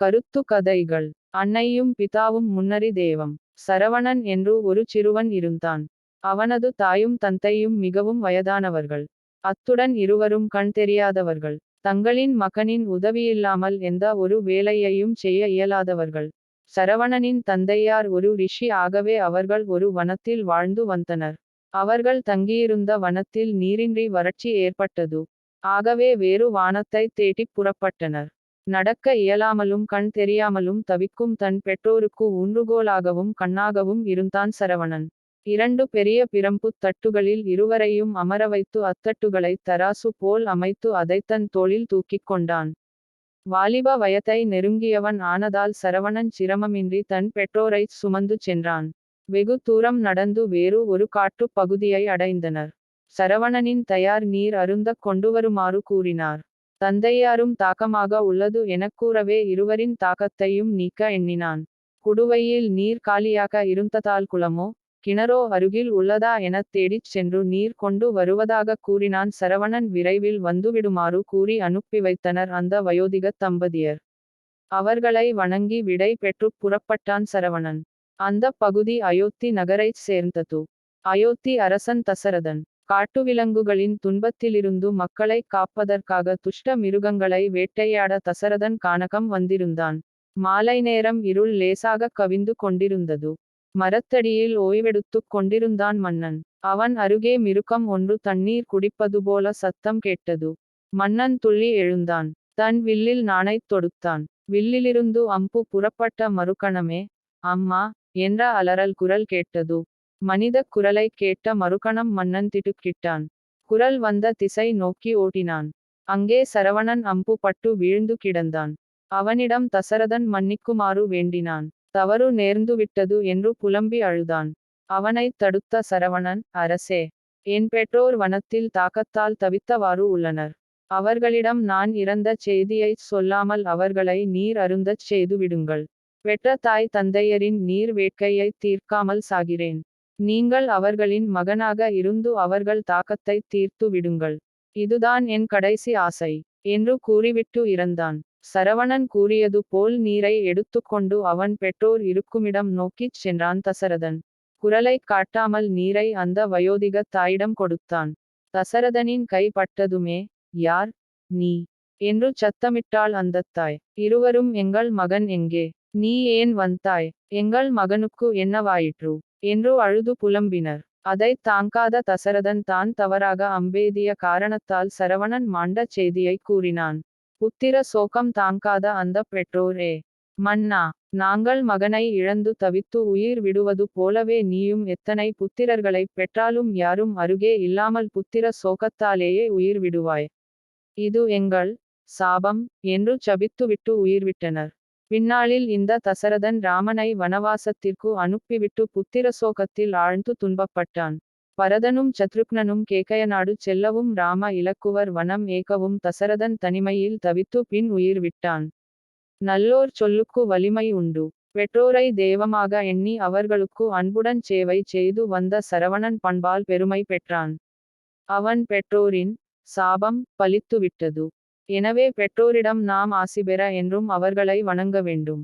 கருத்து கதைகள். அன்னையும் பிதாவும் முன்னறி தேவம். சரவணன் என்று ஒரு சிறுவன் இருந்தான். அவனது தாயும் தந்தையும் மிகவும் வயதானவர்கள். அத்துடன் இருவரும் கண் தெரியாதவர்கள். தங்களின் மகனின் உதவியில்லாமல் எந்த ஒரு வேலையையும் செய்ய இயலாதவர்கள். சரவணனின் தந்தையார் ஒரு ரிஷி, ஆகவே அவர்கள் ஒரு வனத்தில் வாழ்ந்து வந்தனர். அவர்கள் தங்கியிருந்த வனத்தில் நீரின்றி வறட்சி ஏற்பட்டது. ஆகவே வேறு வானத்தை தேடிப் புறப்பட்டனர். நடக்க இயலாமலும் கண் தெரியாமலும் தவிக்கும் தன் பெற்றோருக்கு ஊன்றுகோலாகவும் கண்ணாகவும் இருந்தான் சரவணன். 2 பெரிய பிரம்புத் தட்டுகளில் இருவரையும் அமர வைத்து அத்தட்டுகளை தராசு போல் அமைத்து அதைத் தன் தோளில் தூக்கிக் கொண்டான். வாலிப வயதை நெருங்கியவன் ஆனதால் சரவணன் சிரமமின்றி தன் பெற்றோரைச் சுமந்து சென்றான். வெகு தூரம் நடந்து வேறு ஒரு காட்டுப் பகுதியை அடைந்தனர். சரவணனின் தயார் நீர் அருந்தக் கொண்டுவருமாறு கூறினார். தந்தையாரும் தாகமாக உள்ளது எனக் கூறவே இருவரின் தாகத்தையும் நீக்க எண்ணினான். குடுவையில் நீர் காலியாக இருந்ததால் குளமோ கிணறோ அருகில் உள்ளதா எனத் தேடிச் சென்று நீர் கொண்டு வருவதாக கூறினான். சரவணன் விரைவில் வந்துவிடுமாறு கூறி அனுப்பி வைத்தனர் அந்த வயோதிகத் தம்பதியர். அவர்களை வணங்கி விடை பெற்றுப் புறப்பட்டான் சரவணன். அந்த பகுதி அயோத்தி நகரைச் சேர்ந்தது. அயோத்தி அரசன் தசரதன் காட்டுவிலங்குகளின் துன்பத்திலிருந்து மக்களை காப்பதற்காக துஷ்ட மிருகங்களை வேட்டையாட தசரதன் கானகம் வந்திருந்தான். மாலை நேரம் இருள் லேசாக கவிந்து கொண்டிருந்தது. மரத்தடியில் ஓய்வெடுத்துக் கொண்டிருந்தான் மன்னன். அவன் அருகே மிருகம் ஒன்று தண்ணீர் குடிப்பது போல சத்தம் கேட்டது. மன்னன் துள்ளி எழுந்தான். தன் வில்லில் நாணைத் தொடுத்தான். வில்லிலிருந்து அம்பு புறப்பட்ட மறுகணமே அம்மா என்ற அலறல் குரல் கேட்டது. மனிதக் குரலைக் கேட்ட மறுகணம் மன்னன் திடுக்கிட்டான். குரல் வந்த திசை நோக்கி ஓடினான். அங்கே சரவணன் அம்பு பட்டு வீழ்ந்து கிடந்தான். அவனிடம் தசரதன் மன்னிக்குமாறு வேண்டினான். தவறு நேர்ந்துவிட்டது என்று புலம்பி அழுதான். அவனைத் தடுத்த சரவணன், அரசே, என் பெற்றோர் வனத்தில் தாகத்தால் தவித்தவாறு உள்ளனர். அவர்களிடம் நான் இறந்த செய்தியைச் சொல்லாமல் அவர்களை நீர் அருந்தச் செய்து விடுங்கள். பெற்ற தாய் தந்தையரின் நீர் வேட்கையை தீர்க்காமல் சாகிறேன். நீங்கள் அவர்களின் மகனாக இருந்து அவர்கள் தாகத்தை தீர்த்து விடுங்கள். இதுதான் என் கடைசி ஆசை என்று கூறிவிட்டு இறந்தான். சரவணன் கூறியது போல் நீரை எடுத்துக்கொண்டு அவன் பெற்றோர் இருக்குமிடம் நோக்கிச் சென்றான் தசரதன். குரலைக் காட்டாமல் நீரை அந்த வயோதிக தாயிடம் கொடுத்தான். தசரதனின் கை பட்டதுமே, யார் நீ என்று சத்தமிட்டாள் அந்தத் தாய். இருவரும், எங்கள் மகன் எங்கே? நீ ஏன் வந்தாய்? எங்கள் மகனுக்கு என்னவாயிற்று என்று அழுது புலம்பினர். அதைத் தாங்காத தசரதன் தான் தவறாக அம்பேதிய காரணத்தால் சரவணன் மாண்ட செய்தியை கூறினான். புத்திர சோகம் தாங்காத அந்த பெற்றோரே, மன்னா, நாங்கள் மகனை இழந்து தவித்து உயிர் விடுவது போலவே நீயும் எத்தனை புத்திரர்களைப் பெற்றாலும் யாரும் அருகே இல்லாமல் புத்திர சோகத்தாலேயே உயிர் விடுவாய். இது எங்கள் சாபம் என்று சபித்துவிட்டு உயிர்விட்டனர். பின்னாளில் இந்த தசரதன் ராமனை வனவாசத்திற்கு அனுப்பிவிட்டு புத்திர சோகத்தில் ஆழ்ந்து துன்பப்பட்டான். பரதனும் சத்ருக்னனும் கேகயநாடு செல்லவும் ராம இலக்குவர் வனம் ஏகவும் தசரதன் தனிமையில் தவித்து பின் உயிர் விட்டான். நல்லோர் சொல்லுக்கு வலிமை உண்டு. பெற்றோரை தெய்வமாக எண்ணி அவர்களுக்கு அன்புடன் சேவை செய்து வந்த சரவணன் பண்பால் பெருமை பெற்றான். அவன் பெற்றோரின் சாபம் பலித்துவிட்டது. எனவே பெற்றோரிடம் நாம் ஆசி பெற என்றும் அவர்களை வணங்க வேண்டும்.